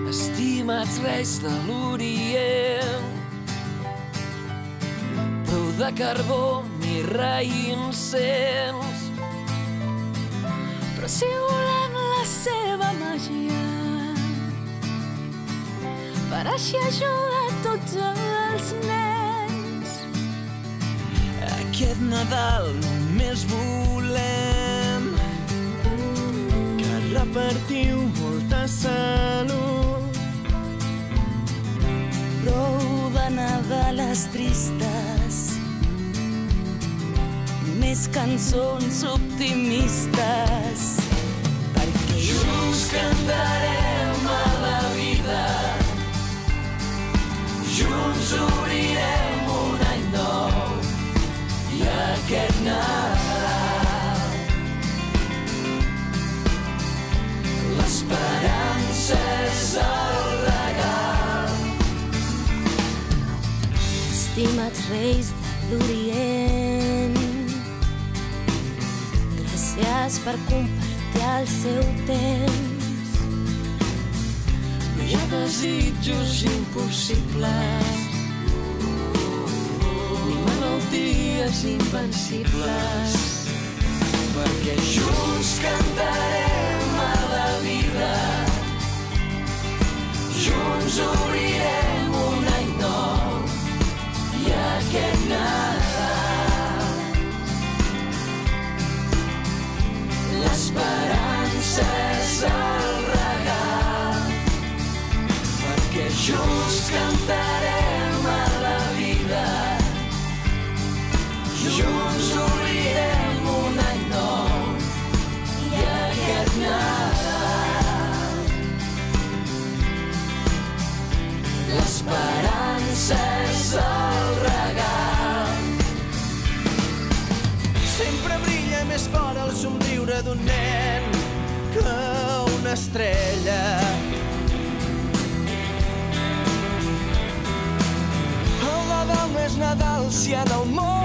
Estimats reis de l'Orient, prou de carbó, mirra i incens. Però si volem la seva màgia, per així ajudar tots els nens. Aquest Nadal només volem que repartiu molta salut. Prou de Nadales tristes, més cançons optimistes, perquè Junts cantarem a la vida, junts obrirem un any nou, i aquest Nadal l'esperança és el regal. estimats reis de l'Orient, gràcies per compartir el seu temps. No hi ha desitjos impossibles, ni malalties invencibles, perquè junts cantarem a la vida, junts obrirem un any nou, i aquest Nadal l'esperança és el regal, perquè junts cantarem a la vida, junts obrirem un any nou, i aquest Nadal l'esperança és el regal. Sempre brilla més fort el somriure d'un nen que una estrella. El Nadal no és Nadal si en el món